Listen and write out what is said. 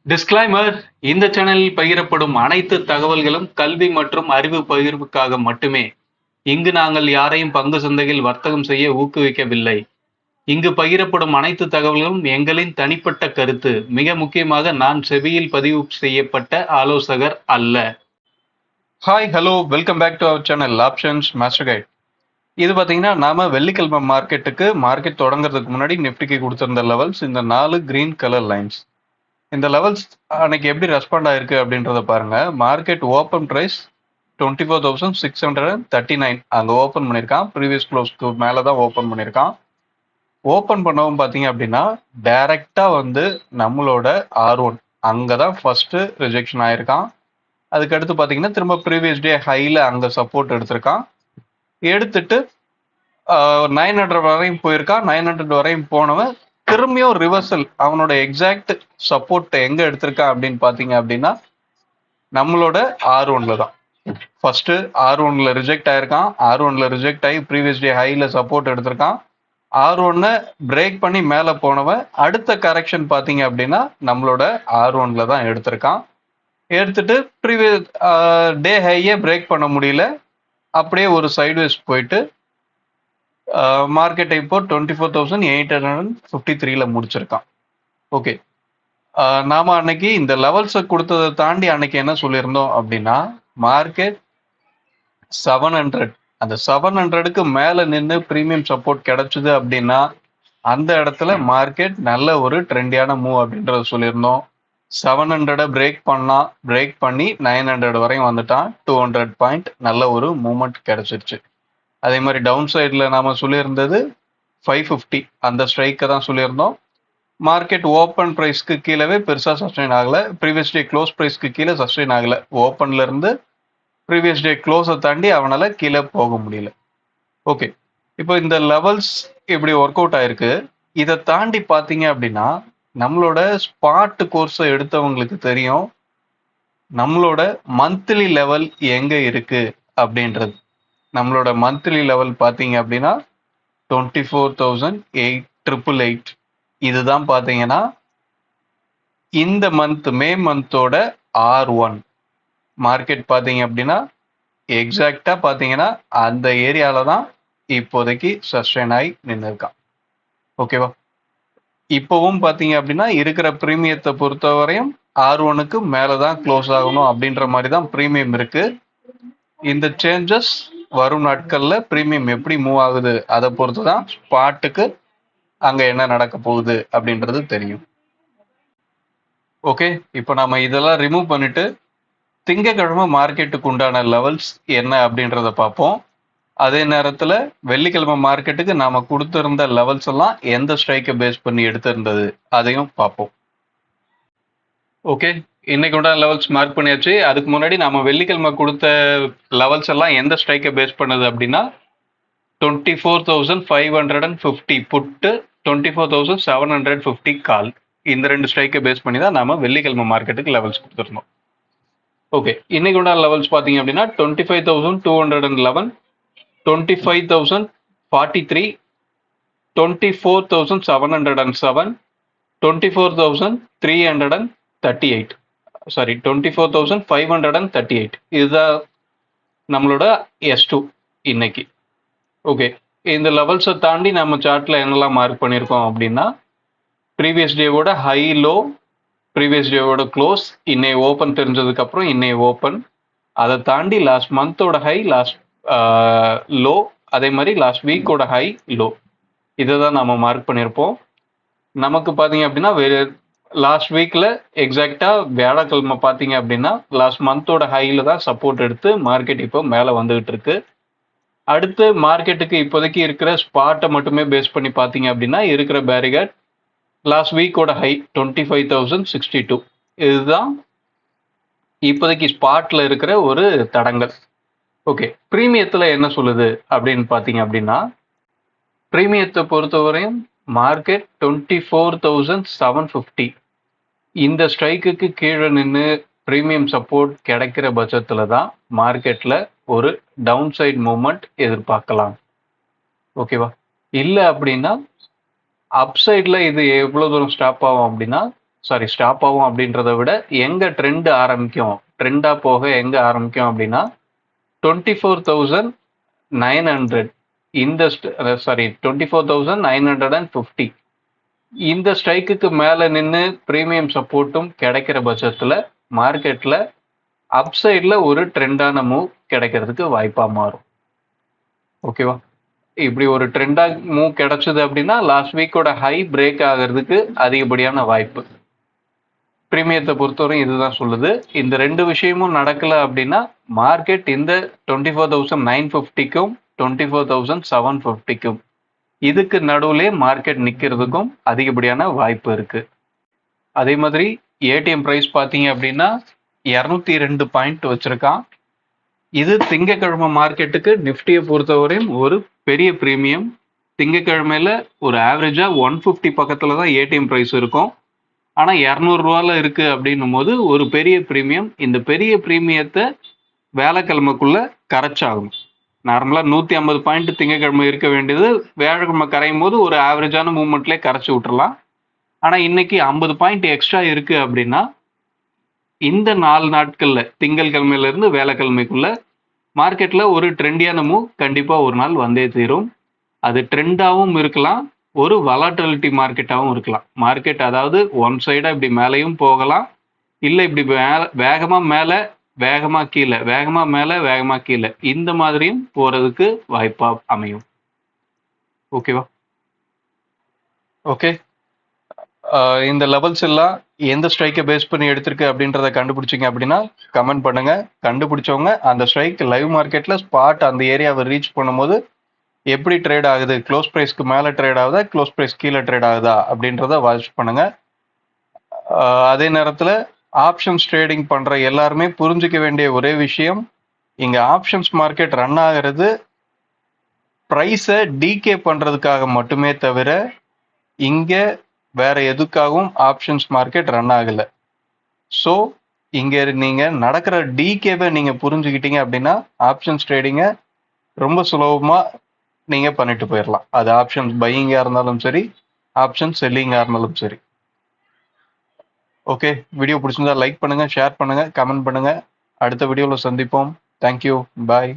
Disclaimer: இந்த சேனலில் பகிரப்படும் அனைத்து தகவல்களும் கல்வி மற்றும் அறிவு பகிர்வுக்காக மட்டுமே. இங்கு நாங்கள் யாரையும் பங்கு சந்தையில் வர்த்தகம் செய்ய ஊக்குவிக்கவில்லை. இங்கு பகிரப்படும் அனைத்து தகவல்களும் எங்களின் தனிப்பட்ட கருத்து. மிக முக்கியமாக, நான் செபியில் பதிவு செய்யப்பட்ட ஆலோசகர் அல்ல. Hi, hello, welcome back to our channel options master guide. இது பார்த்தீங்கன்னா, நாம வெள்ளிக்கிழமை மார்க்கெட் தொடங்குறதுக்கு முன்னாடி நிஃப்டிக்கு கொடுத்திருந்த லெவல்ஸ் இந்த 4 கிரீன் கலர் லைன்ஸ். இந்த லெவல்ஸ் அன்னைக்கு எப்படி ரெஸ்பாண்ட் ஆயிருக்கு அப்படின்றத பாருங்க. மார்க்கெட் ஓப்பன் பிரைஸ் 24,639 அங்கே ஓப்பன் பண்ணியிருக்கான். ப்ரீவியஸ் க்ளோஸ்க்கு மேலே தான் ஓப்பன் பண்ணியிருக்கான். ஓப்பன் பண்ணவும் பார்த்தீங்க அப்படின்னா டைரக்டாக வந்து நம்மளோட R1 அங்கே தான் ஃபர்ஸ்ட் ரிஜெக்ஷன் ஆயிருக்கான். அதுக்கடுத்து பார்த்தீங்கன்னா திரும்ப ப்ரீவியஸ் டே ஹையில் அங்கே சப்போர்ட் எடுத்திருக்கான். எடுத்துட்டு 900 வரையும் போயிருக்கான். 900 வரையும் போனவன் திரும்பியும் ரிவர்சல் அவனோட எக்ஸாக்ட் சப்போர்ட் எங்க எடுத்திருக்கான் அப்படின்னு பாத்தீங்க அப்படின்னா நம்மளோட R1ல தான். ஃபர்ஸ்ட் R1ல ரிஜெக்ட் ஆயிருக்கான். R1ல ரிஜெக்ட் ஆகி ப்ரீவியஸ் டே ஹைல சப்போர்ட் எடுத்திருக்கான். R1 பிரேக் பண்ணி மேல போனவன் அடுத்த கரெக்ஷன் பாத்தீங்க அப்படின்னா நம்மளோட R1ல தான் எடுத்திருக்கான். எடுத்துட்டு ப்ரீவியஸ் டே ஹையே பிரேக் பண்ண முடியல, அப்படியே ஒரு சைட்வேஸ் போயிட்டு மார்க்கெட்டை இப்போ 24,853ல முடிச்சிருக்கான். ஓகே, நாம அன்னைக்கு இந்த லெவல்ஸை கொடுத்ததை தாண்டி அன்னைக்கு என்ன சொல்லியிருந்தோம் அப்படின்னா, மார்க்கெட் 700 அந்த 700க்கு மேல நின்று பிரீமியம் சப்போர்ட் கிடைச்சது அப்படின்னா அந்த இடத்துல மார்க்கெட் நல்ல ஒரு ட்ரெண்டியான மூவ் அப்படின்றத சொல்லியிருந்தோம். 700 பிரேக் பண்ணி 900 வரையும் வந்துட்டான். 200 பாயிண்ட் நல்ல ஒரு மூவ்மெண்ட் கிடைச்சிருச்சு. அதே மாதிரி டவுன் சைடில் நாம சொல்லியிருந்தது 550 அந்த ஸ்ட்ரைக்கை தான் சொல்லியிருந்தோம். மார்க்கெட் ஓப்பன் ப்ரைஸ்க்கு கீழே பெருசாக சஸ்டெயின் ஆகலை. ப்ரீவியஸ் டே க்ளோஸ் ப்ரைஸ்க்கு கீழே சஸ்டெயின் ஆகலை. ஓப்பன்ல இருந்து ப்ரீவியஸ் டே க்ளோஸை தாண்டி அவனால் கீழே போக முடியல. ஓகே, இப்போ இந்த லெவல்ஸ் இப்படி ஒர்க் அவுட் ஆயிருக்கு. இதை தாண்டி பார்த்தீங்க அப்படின்னா நம்மளோட ஸ்பாட் கோர்ஸை எடுத்தவங்களுக்கு தெரியும் நம்மளோட மந்த்லி லெவல் எங்க இருக்கு அப்படின்றது. நம்மளோட மந்த்லி லெவல் பார்த்தீங்க அப்படின்னா 24,888. இதுதான் பார்த்தீங்கன்னா இந்த மே மந்தோட R1 மார்க்கெட் பார்த்தீங்க அப்படின்னா எக்ஸாக்டா பார்த்தீங்கன்னா அந்த ஏரியால தான் இப்போதைக்கு சஸ்டெயின் ஆகி நின்று இருக்கான். ஓகேவா? இப்போவும் பார்த்தீங்க அப்படின்னா இருக்கிற ப்ரீமியத்தை பொறுத்தவரையும் R1க்கு மேலே தான் க்ளோஸ் ஆகணும் அப்படின்ற மாதிரி தான் ப்ரீமியம் இருக்கு. இந்த சேஞ்சஸ் வரும் நாட்கள்ல பிரீமியம் எப்படி மூவ் ஆகுது அதை பொறுத்து தான் ஸ்பாட்டுக்கு அங்க என்ன நடக்க போகுது அப்படின்றது தெரியும். ஓகே, இப்போ நம்ம இதெல்லாம் ரிமூவ் பண்ணிட்டு திங்கக்கிழமை மார்க்கெட்டுக்கு உண்டான லெவல்ஸ் என்ன அப்படின்றத பார்ப்போம். அதே நேரத்துல வெள்ளிக்கிழமை மார்க்கெட்டுக்கு நாம கொடுத்திருந்த லெவல்ஸ் எல்லாம் எந்த ஸ்ட்ரைக்கை பேஸ் பண்ணி எடுத்திருந்தது அதையும் பார்ப்போம். ஓகே, இன்னைக்கு உண்டான லெவல்ஸ் மார்க் பண்ணியாச்சு. அதுக்கு முன்னாடி நாம வெள்ளிக்கிழமை கொடுத்த லெவல்ஸ் எல்லாம் எந்த ஸ்ட்ரைக்கை பேஸ் பண்ணது அப்படின்னா 24,550 புட்டு, 24,750 கால். இந்த ரெண்டு ஸ்ட்ரைக்கை பேஸ் பண்ணி தான் நாம வெள்ளிக்கிழமை மார்க்கெட்டுக்கு லெவல்ஸ் கொடுத்துருந்தோம். ஓகே, இன்னைக்கு உண்டான லெவல்ஸ் பார்த்தீங்க அப்படின்னா 25,211, 25,043, 24,707, 24,338, சாரி 24,538. இதுதான் நம்மளோட S2 இன்னைக்கு. ஓகே, இந்த லெவல்ஸை தாண்டி நம்ம சார்ட்ல என்னெல்லாம் மார்க் பண்ணியிருக்கோம் அப்படின்னா ப்ரீவியஸ் டேவோட ஹை லோ, ப்ரீவியஸ் டேவோட க்ளோஸ், இன்னை ஓப்பன் தெரிஞ்சதுக்கு அப்புறம் இன்னை ஓப்பன், அதை தாண்டி லாஸ்ட் மந்தோட ஹை, லாஸ்ட் லோ, அதே மாதிரி லாஸ்ட் வீக்கோட ஹை லோ, இதை தான் நம்ம மார்க் பண்ணியிருப்போம். நமக்கு பார்த்தீங்க அப்படின்னா லாஸ்ட் வீக்ல எக்ஸாக்டா வியாழக்கிழமை பார்த்தீங்க அப்படின்னா லாஸ்ட் மந்தோட ஹைல தான் சப்போர்ட் எடுத்து மார்க்கெட் இப்போ மேலே வந்துகிட்டு இருக்கு. அடுத்து மார்க்கெட்டுக்கு இப்போதைக்கு இருக்கிற ஸ்பாட்டை மட்டுமே பேஸ் பண்ணி பார்த்தீங்க அப்படின்னா இருக்கிற பேரிகேட் லாஸ்ட் வீக்கோட ஹை 25,062. இதுதான் இப்போதைக்கு ஸ்பாட்ல இருக்கிற ஒரு தடங்கள். ஓகே, பிரீமியத்துல என்ன சொல்லுது அப்படின்னு பார்த்தீங்க அப்படின்னா பிரீமியத்தை பொறுத்தவரையும் மார்க்கெட் 24,750 இந்த ஸ்ட்ரைக்குக்கு கீழே நின்று ப்ரீமியம் சப்போர்ட் கிடைக்கிற பட்சத்துல தான் மார்க்கெட்ல ஒரு டவுன் சைட் மூவ்மெண்ட் எதிர்பார்க்கலாம். ஓகேவா? இல்லை அப்படின்னா அப் சைடில் இது எவ்வளோ தூரம் ஸ்டாப் ஆகும் அப்படின்னா ஸ்டாப் ஆகும் அப்படின்றத விட எங்க ட்ரெண்ட் ஆரம்பிக்கும், ட்ரெண்டா போக எங்க ஆரம்பிக்கும் அப்படின்னா 24,900 இந்த 24,950 இந்த ஸ்ட்ரைக்குக்கு மேல நின்று பிரீமியம் சப்போர்ட்டும் கிடைக்கிற பட்சத்துல மார்க்கெட்ல அப்சைட்ல ஒரு ட்ரெண்டான மூவ் கிடைக்கிறதுக்கு வாய்ப்பா மாறும். ஓகேவா? இப்படி ஒரு ட்ரெண்டா மூவ் கிடைச்சது அப்படின்னா லாஸ்ட் வீக்கோட ஹை பிரேக் ஆகிறதுக்கு அதிகப்படியான வாய்ப்பு. பிரீமியத்தை பொறுத்தவரை இதுதான் சொல்லுது. இந்த ரெண்டு விஷயமும் நடக்கல அப்படின்னா மார்க்கெட் இந்த 24,950க்கும் 24,750க்கும் இதுக்கு நடுவுலே மார்க்கெட் நிக்கிறதுக்கும் அதிகப்படியான வாய்ப்பு இருக்கு. அதே மாதிரி ஏடிஎம் பிரைஸ் பார்த்தீங்க அப்படின்னா 202 பாயிண்ட் வச்சிருக்கான். இது திங்கக்கிழமை மார்க்கெட்டுக்கு நிஃப்டியை பொறுத்தவரையும் ஒரு பெரிய பிரீமியம். திங்கக்கிழமையில ஒரு ஆவரேஜா 150 பக்கத்துல தான் ஏடிஎம் பிரைஸ் இருக்கும். ஆனா 200 ரூபால இருக்கு அப்படின்னும் போது ஒரு பெரிய பிரீமியம். இந்த பெரிய பிரீமியத்தை வேலைக்கிழமைக்குள்ள கரைச்சாகும். நார்மலா 150 பாயிண்ட் திங்கக்கிழமை இருக்க வேண்டியது வியாழக்கிழமை கரையும் போது ஒரு ஆவரேஜான மூவ்மெண்ட்லேயே கரைச்சி விட்டுறலாம். ஆனா இன்னைக்கு 50 பாயிண்ட் எக்ஸ்ட்ரா இருக்கு அப்படின்னா இந்த 4 நாட்கள்ல திங்கட்கிழமையில இருந்து வேலைக்கிழமைக்குள்ள மார்க்கெட்ல ஒரு ட்ரெண்டியான மூவ் கண்டிப்பா ஒரு நாள் வந்தே தீரும். அது ட்ரெண்டாவும் இருக்கலாம், ஒரு வலாட்டிலிட்டி மார்க்கெட்டாகவும் இருக்கலாம். மார்க்கெட் அதாவது ஒன் சைடா இப்படி மேலேயும் போகலாம், இல்லை இப்படி வேகமா மேல வேகமா கீழே, வேகமா மேல வேகமா கீழே, இந்த மாதிரியும் போறதுக்கு வாய்ப்பா அமையும். ஓகேவா? ஓகே, இந்த லெவல்ஸ் எல்லாம் எந்த ஸ்ட்ரைக்கை பேஸ் பண்ணி எடுத்திருக்கு அப்படின்றத கண்டுபிடிச்சிங்க அப்படின்னா கமெண்ட் பண்ணுங்க. கண்டுபிடிச்சவங்க அந்த ஸ்ட்ரைக் லைவ் மார்க்கெட்ல ஸ்பாட் அந்த ஏரியாவை ரீச் பண்ணும்போது எப்படி ட்ரேட் ஆகுது, க்ளோஸ் ப்ரைஸ்க்கு மேலே ட்ரேட் ஆகுதா, க்ளோஸ் ப்ரைஸ் கீழே ட்ரேட் ஆகுதா அப்படின்றத வாட்ச் பண்ணுங்க. அதே நேரத்தில் ஆப்ஷன்ஸ் ட்ரேடிங் பண்ற எல்லாருமே புரிஞ்சுக்க வேண்டிய ஒரே விஷயம், இங்க ஆப்ஷன்ஸ் மார்க்கெட் ரன் ஆகிறது ப்ரைஸை டீகே பண்றதுக்காக மட்டுமே தவிர இங்க வேற எதுக்காகவும் ஆப்ஷன்ஸ் மார்க்கெட் ரன் ஆகல. ஸோ இங்க நீங்க நடக்கிற டீகேவை நீங்க புரிஞ்சுக்கிட்டீங்க அப்படின்னா ஆப்ஷன்ஸ் ட்ரேடிங்கை ரொம்ப சுலபமா நீங்க பண்ணிட்டு போயிடலாம். அது ஆப்ஷன்ஸ் பையிங்கா இருந்தாலும் சரி, ஆப்ஷன் செல்லிங்கா இருந்தாலும் சரி. ஓகே, வீடியோ பிடிச்சிருந்தா லைக் பண்ணுங்க, ஷேர் பண்ணுங்க, கமெண்ட் பண்ணுங்க. அடுத்த வீடியோவில் சந்திப்போம். தேங்க்யூ, பாய்.